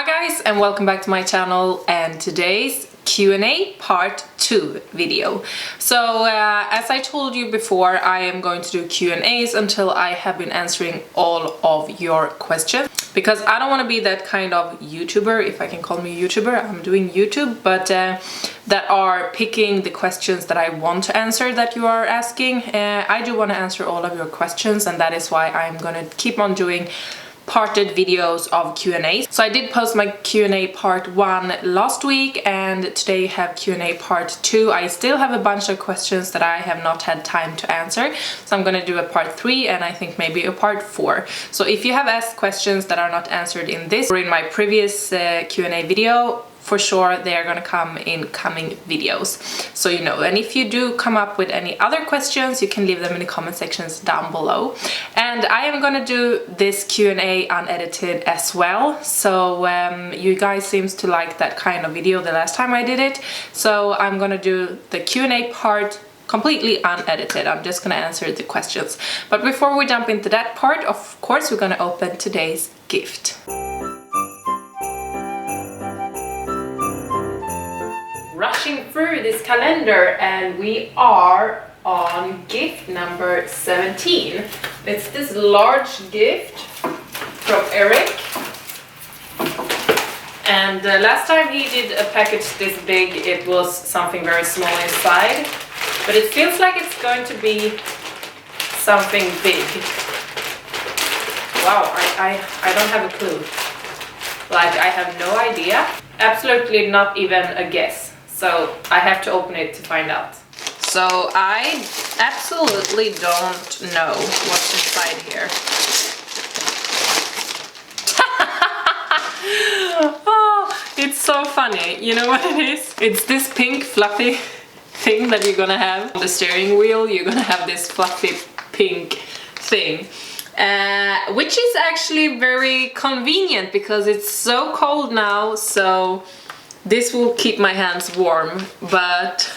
guys, and welcome back to my channel and today's Q&A part 2 video. So as I told you before, I am going to do Q&As until I have been answering all of your questions, because I don't want to be that kind of YouTuber, if I can call me a YouTuber. I'm doing YouTube, but that are picking the questions that I want to answer that you are asking. I do want to answer all of your questions, and that is why I'm gonna keep on doing parted videos of Q&A. So I did post my Q&A part 1 last week, and today I have Q&A part 2. I still have a bunch of questions that I have not had time to answer, so I'm gonna do a part 3 and I think maybe a part 4. So if you have asked questions that are not answered in this or in my previous Q&A video, for sure they are gonna come in coming videos, so you know. And if you do come up with any other questions, you can leave them in the comment sections down below. And I am gonna do this Q&A unedited as well, so you guys seems to like that kind of video the last time I did it, so I'm gonna do the Q&A part completely unedited. I'm just gonna answer the questions. But before we jump into that part, of course, we're gonna open today's gift. Rushing through this calendar, and we are on gift number 17. It's this large gift from Eric, and last time he did a package this big, it was something very small inside, but it feels like it's going to be something big. Wow, I don't have a clue. Like, I have no idea. Absolutely not even a guess. So I have to open it to find out. So I absolutely don't know what's inside here. Oh, it's so funny. You know what it is? It's this pink fluffy thing that you're gonna have on the steering wheel. You're gonna have this fluffy pink thing. Which is actually very convenient because it's so cold now, so this will keep my hands warm. But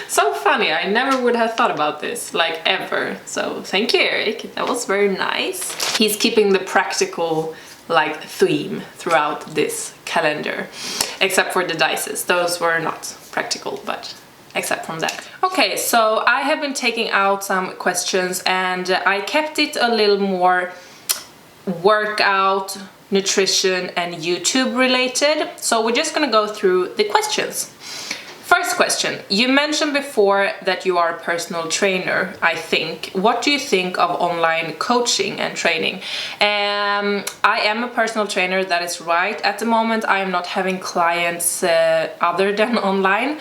so funny, I never would have thought about this, like, ever. So thank you, Eric, that was very nice. He's keeping the practical like theme throughout this calendar, except for the dices. Those were not practical, but except from that. Okay, so I have been taking out some questions, and I kept it a little more workout, nutrition and YouTube related. So we're just gonna go through the questions. First question, you mentioned before that you are a personal trainer, I think. What do you think of online coaching and training? I am a personal trainer, that is right. At the moment I am not having clients other than online,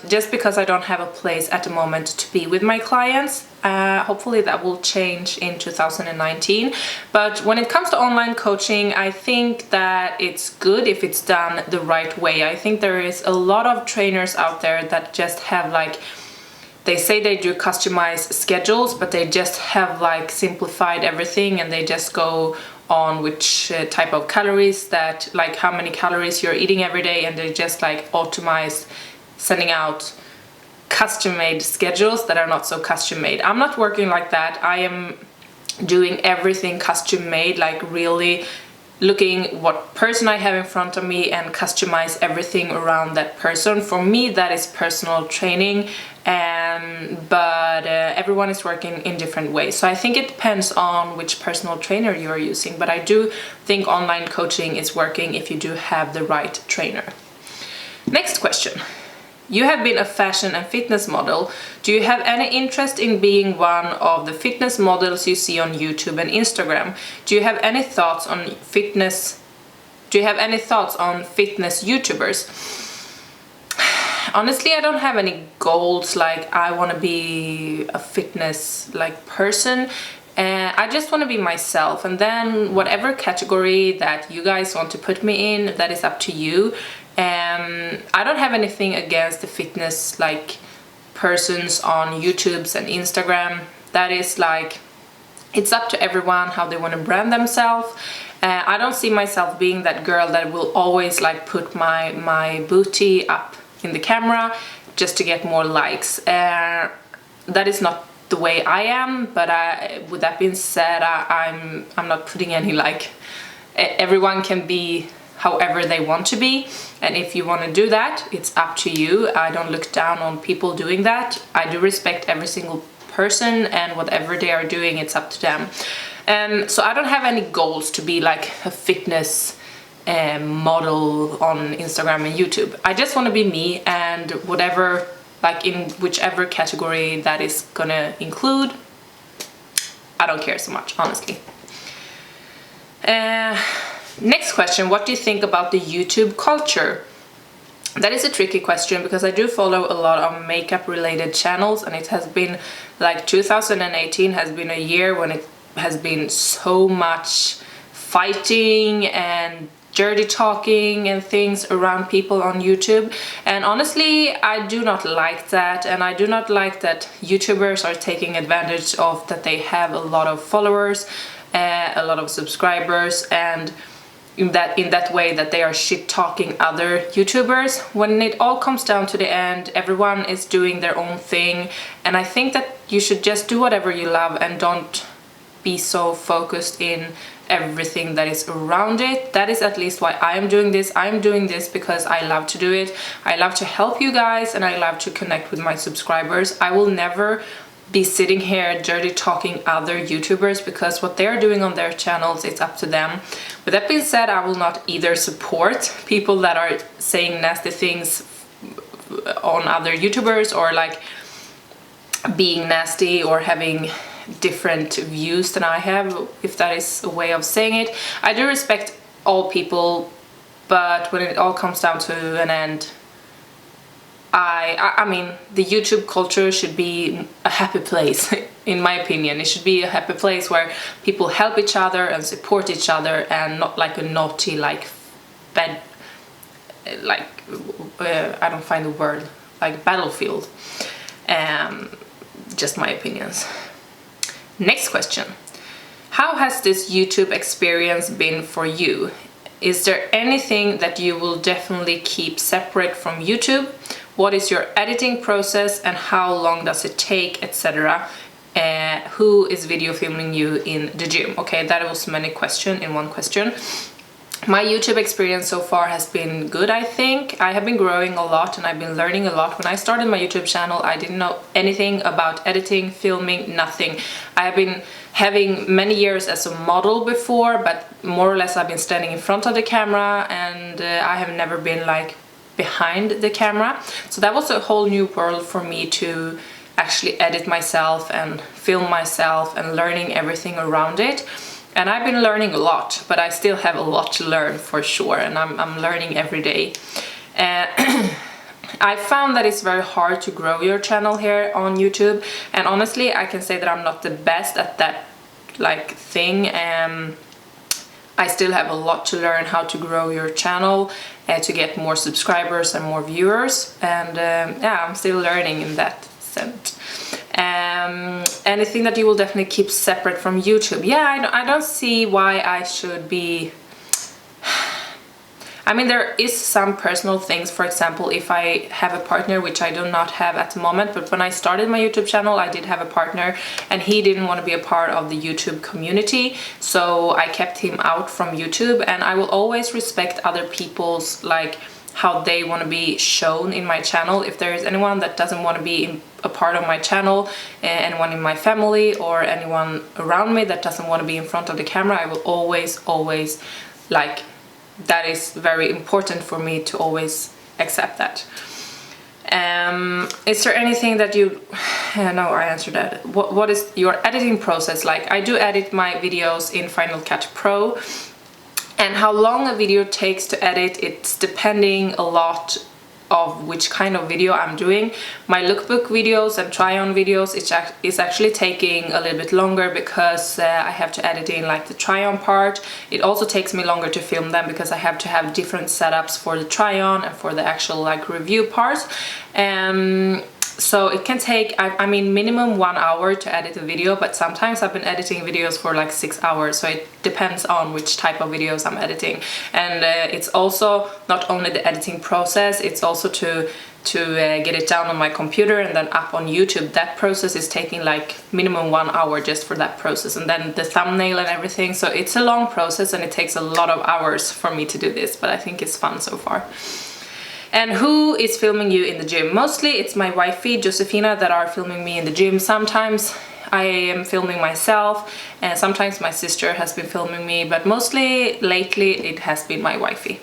just because I don't have a place at the moment to be with my clients. Hopefully that will change in 2019. But when it comes to online coaching, I think that it's good if it's done the right way. I think there is a lot of trainers out there that just have, like, they say they do customized schedules, but they just have like simplified everything, and they just go on which type of calories, that, like, how many calories you're eating every day, and they just like automate sending out custom-made schedules that are not so custom-made. I'm not working like that. I am doing everything custom-made, like really looking what person I have in front of me and customize everything around that person. For me, that is personal training, but everyone is working in different ways. So I think it depends on which personal trainer you are using, but I do think online coaching is working if you do have the right trainer. Next question. You have been a fashion and fitness model. Do you have any interest in being one of the fitness models you see on YouTube and Instagram? Do you have any thoughts on fitness? Do you have any thoughts on fitness YouTubers? Honestly, I don't have any goals, like I want to be a fitness like person. I just want to be myself, and then whatever category that you guys want to put me in, that is up to you. I don't have anything against the fitness like persons on YouTube's and Instagram. That is like, it's up to everyone how they want to brand themselves. I don't see myself being that girl that will always like put my booty up in the camera just to get more likes. That is not the way I am, but with that being said, I'm not putting any like, everyone can be however they want to be. And if you want to do that, it's up to you. I don't look down on people doing that. I do respect every single person, and whatever they are doing, it's up to them. So I don't have any goals to be like a fitness model on Instagram and YouTube. I just want to be me, and whatever, like in whichever category that is gonna include, I don't care so much, honestly. Next question, what do you think about the YouTube culture? That is a tricky question, because I do follow a lot of makeup related channels, and it has been like 2018 has been a year when it has been so much fighting and dirty talking and things around people on YouTube. And honestly, I do not like that, and I do not like that YouTubers are taking advantage of that they have a lot of followers, a lot of subscribers, and in that way that they are shit talking other YouTubers. When it all comes down to the end, everyone is doing their own thing, and I think that you should just do whatever you love and don't be so focused in everything that is around it. That is at least why I am doing this. I'm doing this because I love to do it. I love to help you guys, and I love to connect with my subscribers. I will never be sitting here dirty talking other YouTubers, because what they're doing on their channels, it's up to them. With that being said, I will not either support people that are saying nasty things on other YouTubers, or like being nasty or having different views than I have, if that is a way of saying it. I do respect all people, but when it all comes down to an end, I mean, the YouTube culture should be a happy place, in my opinion. It should be a happy place where people help each other and support each other, and not like a naughty, like bad, like I don't find the word, like battlefield. Just my opinions. Next question. How has this YouTube experience been for you? Is there anything that you will definitely keep separate from YouTube? What is your editing process, and how long does it take, etc.? Who is video filming you in the gym? Okay, that was many questions in one question. My YouTube experience so far has been good, I think. I have been growing a lot, and I've been learning a lot. When I started my YouTube channel, I didn't know anything about editing, filming, nothing. I have been having many years as a model before, but more or less I've been standing in front of the camera, and I have never been like behind the camera. So that was a whole new world for me to actually edit myself and film myself, and learning everything around it. And I've been learning a lot, but I still have a lot to learn for sure, and I'm learning every day. I found that it's very hard to grow your channel here on YouTube, and honestly I can say that I'm not the best at that like thing. I still have a lot to learn how to grow your channel, to get more subscribers and more viewers, and yeah, I'm still learning in that sense. Anything that you will definitely keep separate from YouTube? Yeah, I don't see why I should be... I mean, there is some personal things. For example, if I have a partner, which I do not have at the moment, but when I started my YouTube channel, I did have a partner, and he didn't want to be a part of the YouTube community, so I kept him out from YouTube. And I will always respect other people's, like, how they want to be shown in my channel. If there is anyone that doesn't want to be a part of my channel, anyone in my family or anyone around me that doesn't want to be in front of the camera, I will always like, that is very important for me to always accept that. Is there anything that you... no, I answered that. What is your editing process like? I do edit my videos in Final Cut Pro, and how long a video takes to edit, it's depending a lot of which kind of video I'm doing. My lookbook videos and try-on videos, it's actually taking a little bit longer, because I have to edit in like the try-on part. It also takes me longer to film them, because I have to have different setups for the try-on and for the actual like review part. So it can take, I mean, minimum 1 hour to edit a video, but sometimes I've been editing videos for like 6 hours, so it depends on which type of videos I'm editing. And it's also not only the editing process, it's also to get it down on my computer and then up on YouTube. That process is taking like minimum 1 hour just for that process, and then the thumbnail and everything. So it's a long process and it takes a lot of hours for me to do this, but I think it's fun so far. And who is filming you in the gym? Mostly it's my wifey, Josefina, that are filming me in the gym. Sometimes I am filming myself, and sometimes my sister has been filming me, but mostly lately it has been my wifey.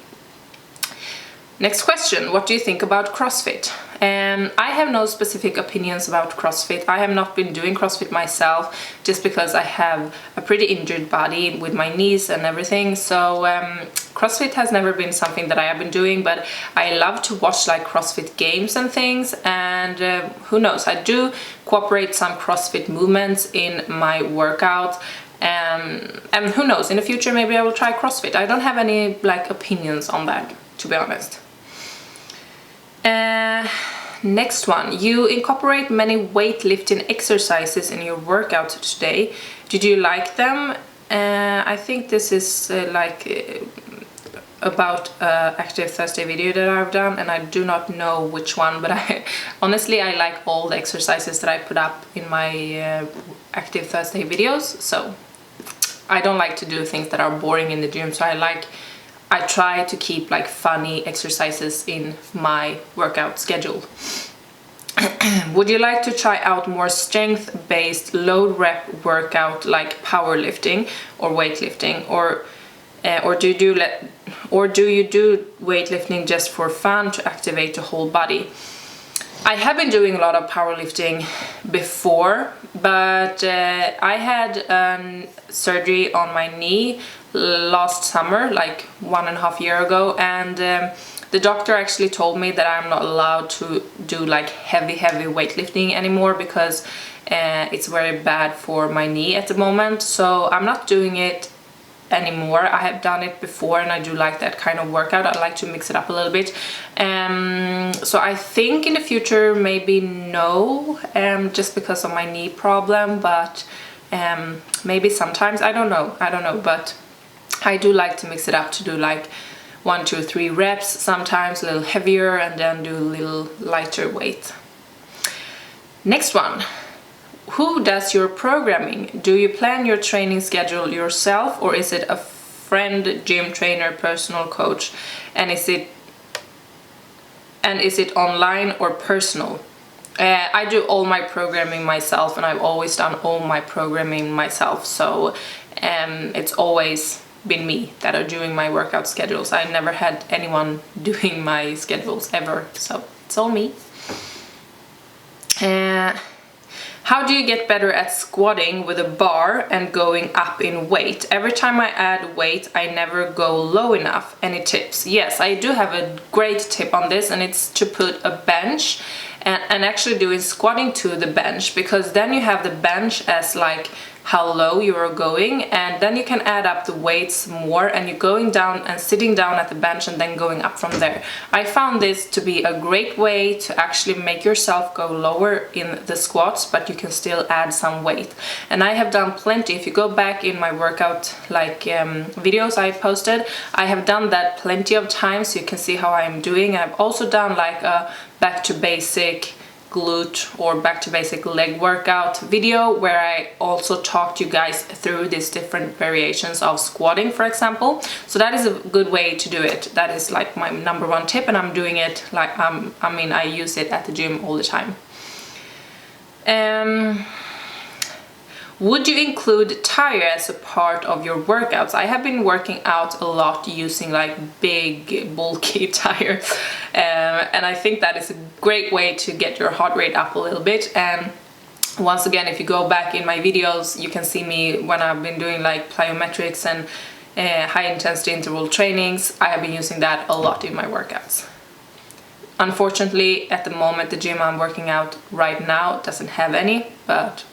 Next question, what do you think about CrossFit? I have no specific opinions about CrossFit. I have not been doing CrossFit myself just because I have a pretty injured body with my knees and everything. So CrossFit has never been something that I have been doing, but I love to watch like CrossFit games and things, and who knows, I do incorporate some CrossFit movements in my workout. And who knows, in the future maybe I will try CrossFit. I don't have any like opinions on that, to be honest. Next one, you incorporate many weightlifting exercises in your workout today. Did you like them? I think this is about Active Thursday video that I've done, and I do not know which one, but honestly I like all the exercises that I put up in my Active Thursday videos. So I don't like to do things that are boring in the gym, so I try to keep like funny exercises in my workout schedule. Would you like to try out more strength-based low rep workout like powerlifting or weightlifting, or do you do weightlifting just for fun to activate the whole body? I have been doing a lot of powerlifting before, but I had surgery on my knee last summer, like 1.5 years ago, and the doctor actually told me that I'm not allowed to do like heavy weightlifting anymore because it's very bad for my knee at the moment. So I'm not doing it anymore. I have done it before and I do like that kind of workout. I like to mix it up a little bit. So I think in the future maybe no, just because of my knee problem, but maybe sometimes, I don't know, but I do like to mix it up, to do like 1, 2, 3 reps, sometimes a little heavier, and then do a little lighter weight. Next one. Who does your programming? Do you plan your training schedule yourself, or is it a friend, gym trainer, personal coach? And is it online or personal? I do all my programming myself, and I've always done all my programming myself. So it's always been me that are doing my workout schedules. I never had anyone doing my schedules ever, so it's all me. How do you get better at squatting with a bar and going up in weight? Every time I add weight, I never go low enough. Any tips? Yes, I do have a great tip on this, and it's to put a bench and actually doing squatting to the bench, because then you have the bench as like how low you are going, and then you can add up the weights more, and you're going down and sitting down at the bench and then going up from there. I found this to be a great way to actually make yourself go lower in the squats, but you can still add some weight. And I have done plenty. If you go back in my workout like videos I posted, I have done that plenty of times, so you can see how I'm doing. I've also done like a back to basic glute or back to basic leg workout video, where I also talked you guys through these different variations of squatting, for example. So that is a good way to do it. That is like my #1 tip, and I'm doing it like I use it at the gym all the time. Would you include Tyre as a part of your workouts? I have been working out a lot using like big bulky Tyre, and I think that is a great way to get your heart rate up a little bit. And once again, if you go back in my videos, you can see me when I've been doing like plyometrics and high intensity interval trainings. I have been using that a lot in my workouts. Unfortunately, at the moment, the gym I'm working out right now doesn't have any, but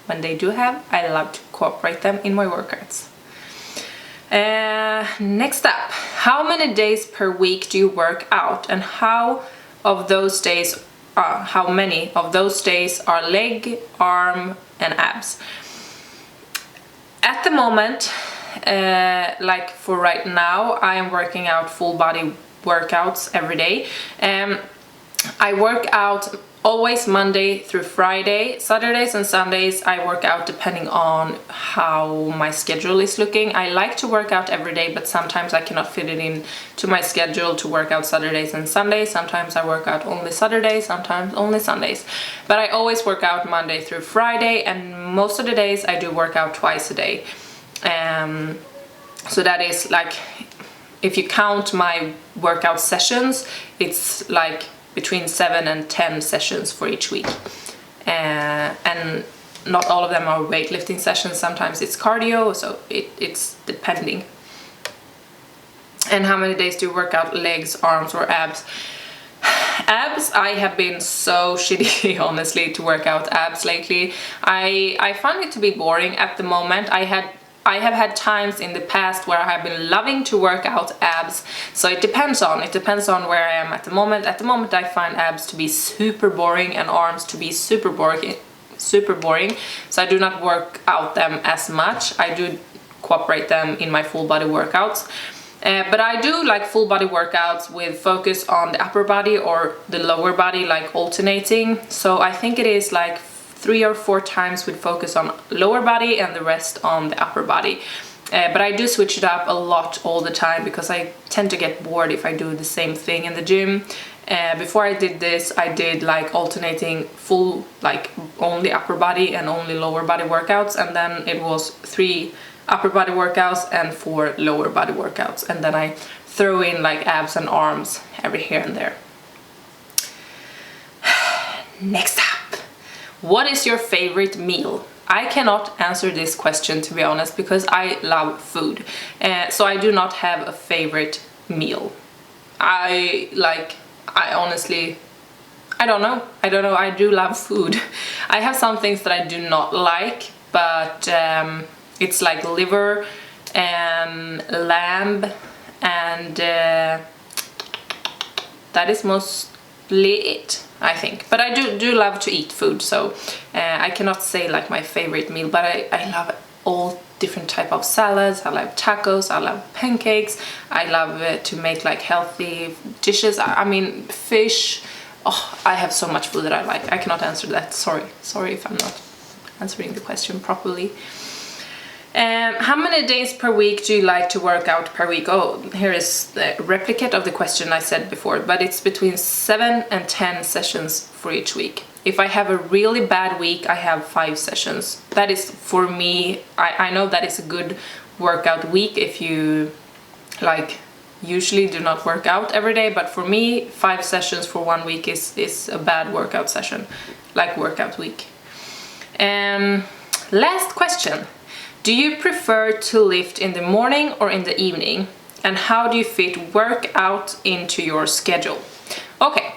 when they do have, I love to incorporate them in my workouts. Next up, how many days per week do you work out, and how of those days how many of those days are leg, arm and abs? At the moment, like for right now, I am working out full body workouts every day. I work out always Monday through Friday. Saturdays and Sundays I work out depending on how my schedule is looking. I like to work out every day, but sometimes I cannot fit it in to my schedule to work out Saturdays and Sundays. Sometimes I work out only Saturdays, sometimes only Sundays. But I always work out Monday through Friday, and most of the days I do work out twice a day. So that is like, if you count my workout sessions, it's like between 7 and 10 sessions for each week. And not all of them are weightlifting sessions, sometimes it's cardio, so it's depending. And how many days do you work out legs, arms or abs? Abs, I have been so shitty honestly to work out abs lately. I find it to be boring at the moment. I have had times in the past where I have been loving to work out abs, so it depends on where I am at the moment. At the moment I find abs to be super boring and arms to be super boring, so I do not work out them as much. I do incorporate them in my full body workouts. But I do like full body workouts with focus on the upper body or the lower body, like alternating. So I think it is like 3 or 4 times with focus on lower body and the rest on the upper body. But I do switch it up a lot all the time because I tend to get bored if I do the same thing in the gym. Before I did this, I did like alternating full, like only upper body and only lower body workouts, and then it was 3 upper body workouts and 4 lower body workouts, and then I throw in like abs and arms every here and there. Next up, what is your favorite meal? I cannot answer this question, to be honest, because I love food, so I do not have a favorite meal. I honestly, I don't know, I do love food. I have some things that I do not like, but it's like liver and lamb, and that is mostly it, I think. But I do love to eat food, so I cannot say like my favorite meal, but I love all different type of salads. I love tacos, I love pancakes, I love to make like healthy dishes. I mean fish. Oh, I have so much food that I like. I cannot answer that. Sorry if I'm not answering the question properly. How many days per week do you like to work out per week? Oh, here is the replicate of the question I said before, but it's between 7 and 10 sessions for each week. If I have a really bad week, I have 5 sessions. That is, for me, I know that is a good workout week if you like usually do not work out every day, but for me 5 sessions for 1 week is a bad workout session, like workout week. Last question. Do you prefer to lift in the morning or in the evening? And how do you fit workout into your schedule? Okay,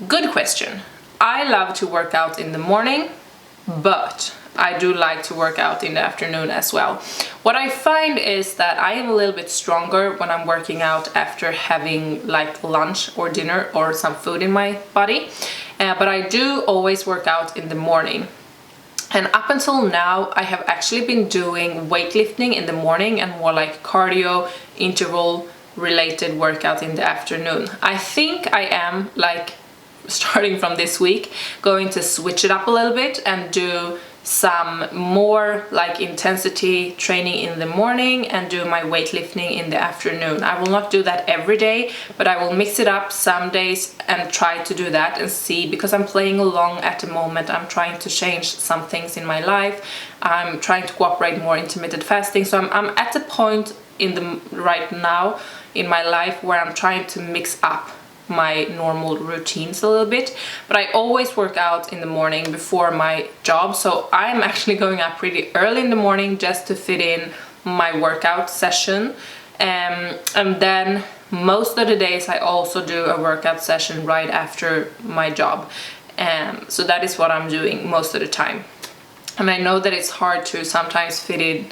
good question. I love to work out in the morning, but I do like to work out in the afternoon as well. What I find is that I am a little bit stronger when I'm working out after having like lunch or dinner or some food in my body, but I do always work out in the morning. And up until now, I have actually been doing weightlifting in the morning and more like cardio, interval related workout in the afternoon. I think I am, like, starting from this week, going to switch it up a little bit and do some more like intensity training in the morning and do my weightlifting in the afternoon. I will not do that every day, but I will mix it up some days and try to do that and see, because I'm playing along at the moment. I'm trying to change some things in my life. I'm trying to incorporate more intermittent fasting, so I'm at a point in the right now in my life where I'm trying to mix up my normal routines a little bit, but I always work out in the morning before my job, so I'm actually going up pretty early in the morning just to fit in my workout session, and then most of the days I also do a workout session right after my job, so that is what I'm doing most of the time. And I know that it's hard to sometimes fit in,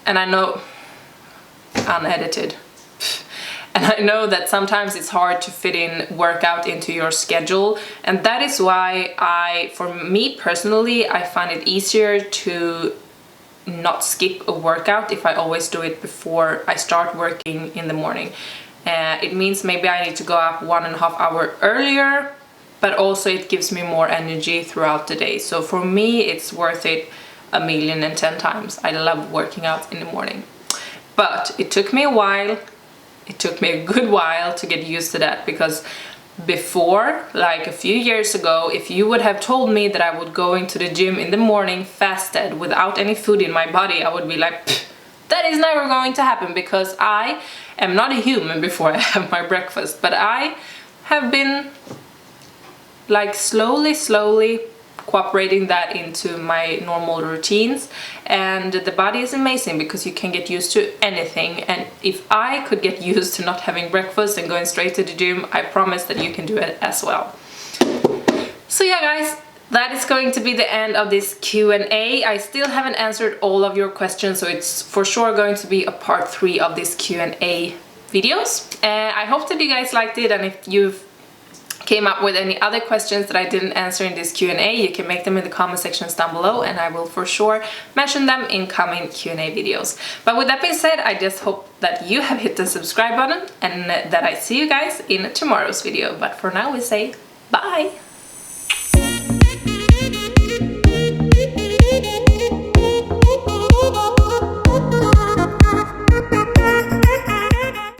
and I know unedited, And I know that sometimes it's hard to fit in workout into your schedule, and that is why for me personally, I find it easier to not skip a workout if I always do it before I start working in the morning. It means maybe I need to go up 1.5 hours earlier, but also it gives me more energy throughout the day. So for me, it's worth it 1,010,000 times. I love working out in the morning. But it took me a while. It took me a good while to get used to that, because before, like a few years ago, if you would have told me that I would go into the gym in the morning fasted without any food in my body, I would be like, that is never going to happen, because I am not a human before I have my breakfast. But I have been like slowly cooperating that into my normal routines, and the body is amazing because you can get used to anything. And if I could get used to not having breakfast and going straight to the gym, I promise that you can do it as well. So yeah guys, that is going to be the end of this Q&A. I still haven't answered all of your questions, so it's for sure going to be a part 3 of this Q&A videos. I hope that you guys liked it, and if you've came up with any other questions that I didn't answer in this Q&A, you can make them in the comment sections down below, and I will for sure mention them in coming Q&A videos. But with that being said, I just hope that you have hit the subscribe button, and that I see you guys in tomorrow's video. But for now, we say bye!